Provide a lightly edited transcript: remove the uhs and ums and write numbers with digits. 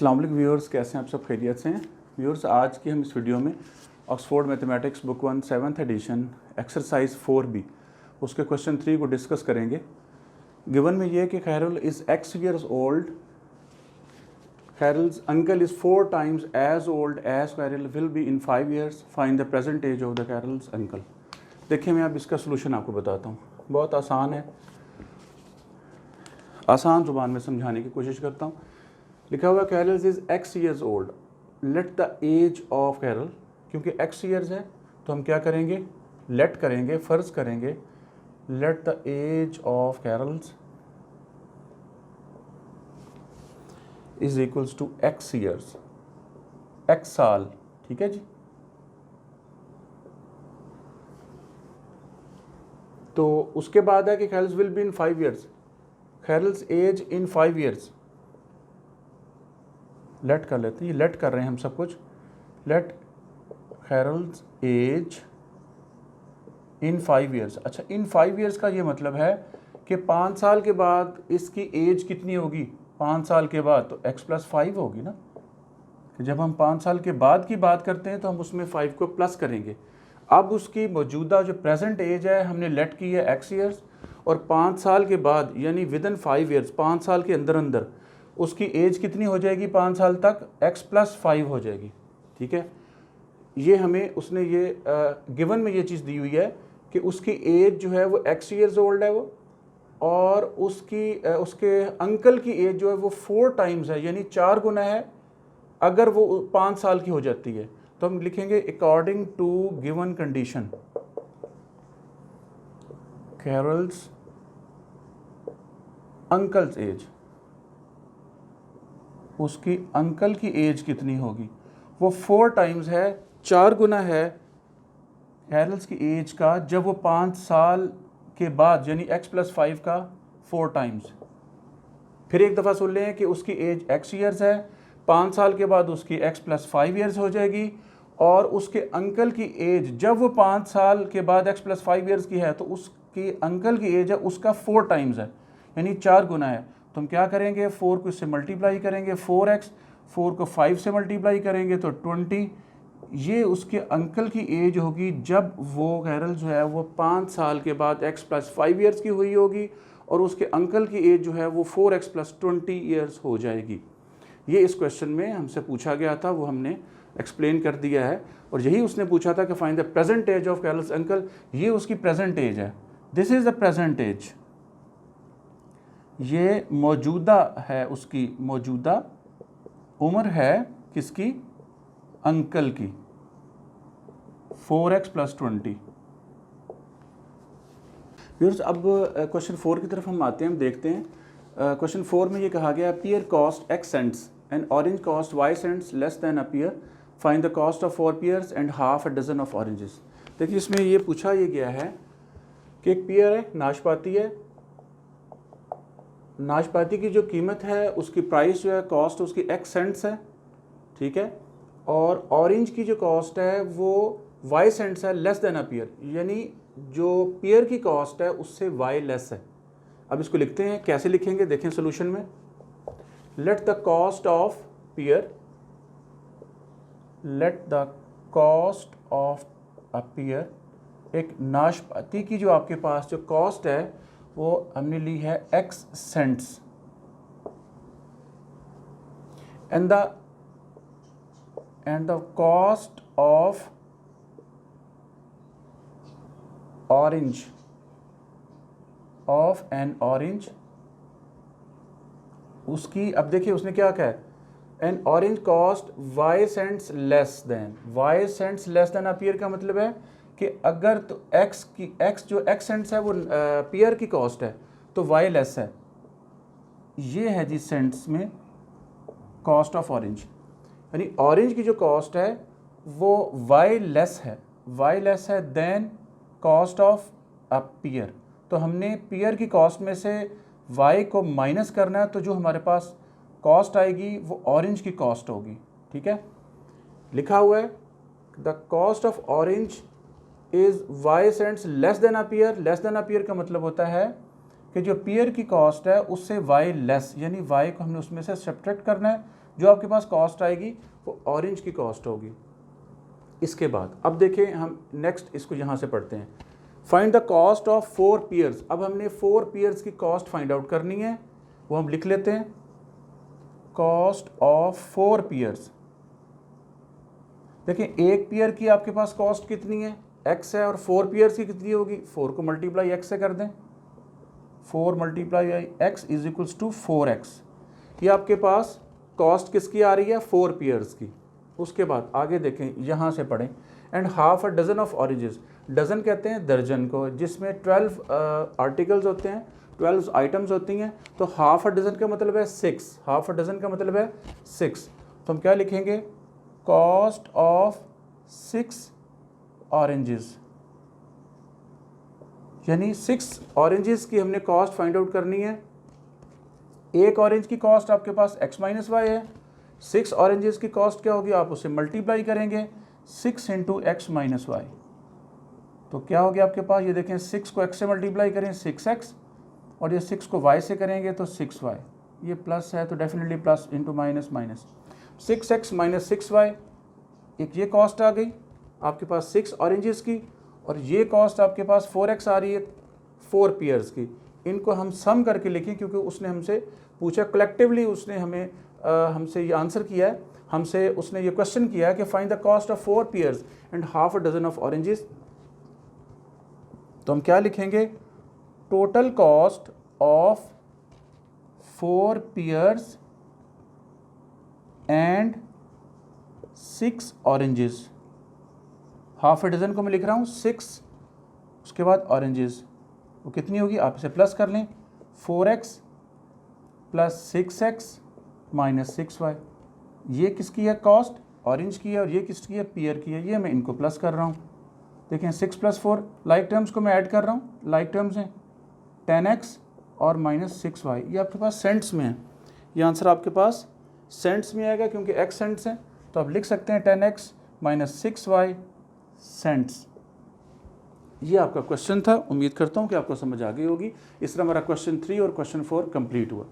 अस्सलाम वालेकुम व्यूअर्स, कैसे हैं आप सब? खैरियत से हैं व्यूअर्स। आज की हम इस वीडियो में Oxford mathematics book 1 7th edition exercise 4B उसके क्वेश्चन 3 को डिस्कस करेंगे। गिवन में ये कि खैरुल is x years old, Khairul's uncle is 4 times as old as Khairul will be in 5 years. Find the present age of the Khairul's uncle. देखिए मैं अब इसका सलूशन आपको बताता हूँ। बहुत आसान है, आसान ज़ुबान में समझाने की कोशिश करता हूँ। लिखा हुआ Khairul is x years old. Let the age of Khairul, क्योंकि x years है तो हम क्या करेंगे, let करेंगे, फ़र्ज़ करेंगे let the age of Khairul's is equals to x years, x साल, ठीक है जी। तो उसके बाद है कि Khairul's will be in 5 years, Khairul's age in 5 years, late कर लेते हैं, ये लेट कर रहे हैं हम सब कुछ। Let Khairul's age in 5 years। अच्छा, इन 5 years का ये मतलब है कि 5 साल के बाद इसकी एज कितनी होगी? 5 साल के बाद तो x + 5 होगी ना। कि जब हम 5 साल के बाद की बात करते हैं तो हम उसमें 5 को प्लस करेंगे। अब उसकी मौजूदा जो प्रेजेंट एज है हमने लेट की है x years, और 5 साल के बाद यानी विदिन 5 years, 5 साल के अंदर अंदर उसकी एज कितनी हो जाएगी? 5 साल तक x + 5 हो जाएगी, ठीक है। ये हमें उसने ये गिवन में ये चीज़ दी हुई है कि उसकी एज जो है वो x years old है वो, और उसके अंकल की एज जो है वो 4 times है, यानी 4 गुना है अगर वो 5 साल की हो जाती है। तो हम लिखेंगे according to given condition Khairul's uncles age, उसकी अंकल की एज कितनी होगी? वो 4 times है, 4 गुना है Khairul's की एज का जब वो 5 साल के बाद, यानी x + 5 का 4 times। फिर एक दफ़ा सुन लें कि उसकी एज x years है, 5 साल के बाद उसकी x + 5 years हो जाएगी, और उसके अंकल की एज जब वो 5 साल के बाद x + 5 years की है तो उसकी अंकल की एज है उसका 4 times है, यानी 4 गुना है। तो हम क्या करेंगे, 4 को इससे मल्टीप्लाई करेंगे, 4x, 4 को 5 से मल्टीप्लाई करेंगे तो 20। ये उसके अंकल की एज होगी जब वो Khairul जो है वो 5 साल के बाद x + 5 years की हुई होगी, और उसके अंकल की एज जो है वो 4x + 20 years हो जाएगी। ये इस क्वेश्चन में हमसे पूछा गया था, वो हमने एक्सप्लेन कर दिया है। और यही उसने पूछा था कि find the present age of Khairul's uncle. ये उसकी प्रेजेंट एज है, this is the present age. ये मौजूदा है, उसकी मौजूदा उम्र है किसकी? अंकल की, 4x + 20। व्यूअर्स, अब क्वेश्चन 4 की तरफ हम आते हैं, हम देखते हैं। क्वेश्चन 4 में ये कहा गया pear cost x cents and orange cost y cents less than a pear, find the cost of 4 pears and half a dozen of oranges। देखिए इसमें ये पूछा ये गया है कि एक पेयर है, नाशपाती है, नाशपाती की जो कीमत है उसकी प्राइस जो है, कॉस्ट उसकी x सेंट्स है, ठीक है, और ऑरेंज की जो कॉस्ट है वो y सेंट्स है, लेस देन अ पेयर, यानी जो पेयर की कॉस्ट है उससे y लेस है। अब इसको लिखते हैं, कैसे लिखेंगे देखें सोल्यूशन में। Let the cost of pair, let the cost of a pair, एक नाशपाती की जो आपके पास जो कॉस्ट है वो हमने ली है x cents, and the cost of orange, of an orange, उसकी, अब देखिए उसने क्या कहा है, an orange cost y cents less than, y cents less than a pair का मतलब है कि अगर तो x की, x जो x सेंट्स है वो पेयर की कॉस्ट है तो y लेस है। ये है जी सेंट्स में कॉस्ट ऑफ ऑरेंज, यानी ऑरेंज की जो कॉस्ट है वो y लेस है than cost of a pair. तो हमने पेयर की कॉस्ट में से y को माइनस करना है, तो जो हमारे पास कॉस्ट आएगी वो ऑरेंज की कॉस्ट होगी, ठीक है। लिखा हुआ है the cost of orange is y cents less than a pair. Less than a pair का मतलब होता है कि जो पेयर की कॉस्ट है उससे y लेस, यानी y को हमने उसमें से सब्ट्रैक्ट करना है, जो आपके पास कॉस्ट आएगी वो ऑरेंज की कॉस्ट होगी। इसके बाद अब देखें हम नेक्स्ट इसको यहाँ से पढ़ते हैं। Find the cost of 4 pairs. अब हमने 4 पेयर्स की कॉस्ट फाइंड आउट करनी है, वो हम लिख लेते हैं कॉस्ट ऑफ 4 पेयर्स। देखें एक पेयर की आपके पास कॉस्ट कितनी है, x है, और 4 पेयर्स की कितनी होगी, 4 को मल्टीप्लाई x से कर दें, 4 multiply x is equals to 4x। ये आपके पास कॉस्ट किसकी आ रही है, 4 पेयर्स की। उसके बाद आगे देखें, यहाँ से पढ़ें, and half a dozen of oranges. Dozen कहते हैं दर्जन को, जिसमें 12 आर्टिकल्स होते हैं, 12 आइटम्स होती हैं, तो हाफ अ डजन का मतलब है 6, हाफ अ डजन का मतलब है 6। तो हम क्या लिखेंगे, कॉस्ट ऑफ 6 ऑरेंजेस, यानी 6 ऑरेंजेस की हमने कॉस्ट फाइंड आउट करनी है। एक ऑरेंज की कॉस्ट आपके पास x माइनस वाई है, 6 ऑरेंजेस की कॉस्ट क्या होगी, आप उसे मल्टीप्लाई करेंगे 6 इंटू एक्स माइनस वाई। तो क्या हो गया आपके पास, ये देखें 6 को x से मल्टीप्लाई करें 6x, और ये 6 को y से करेंगे तो 6y। ये प्लस है तो definitely plus into minus minus, 6x minus 6y। एक ये कॉस्ट आ गई आपके पास 6 ऑरेंजेस की, और ये कॉस्ट आपके पास 4x आ रही है 4 पेयर्स की। इनको हम सम करके लिखें क्योंकि उसने हमसे पूछा कलेक्टिवली, उसने हमें हमसे ये आंसर किया है, हमसे उसने ये क्वेश्चन किया है कि find the cost of 4 pairs and half a dozen of oranges. तो हम क्या लिखेंगे, total cost of 4 pairs and 6 oranges. Half a dozen को मैं लिख रहा हूँ 6, उसके बाद ऑरेंजेस, वो कितनी होगी, आप इसे प्लस कर लें, 4x plus 6x minus 6y। ये किसकी है कॉस्ट, ऑरेंज की है, और ये किसकी है, पेयर की है। ये मैं इनको प्लस कर रहा हूँ। देखें 6 प्लस 4 लाइक टर्म्स को मैं ऐड कर रहा हूँ, लाइक टर्म्स हैं 10x और माइनस 6y। ये आपके पास सेंट्स में है, ये आंसर आपके पास सेंट्स में आएगा क्योंकि x सेंट्स हैं। तो आप लिख सकते हैं 10x माइनस 6y सेंट्स। ये आपका क्वेश्चन था। उम्मीद करता हूँ कि आपको समझ आ गई होगी। इस तरह हमारा क्वेश्चन 3 और क्वेश्चन 4 कंप्लीट हुआ।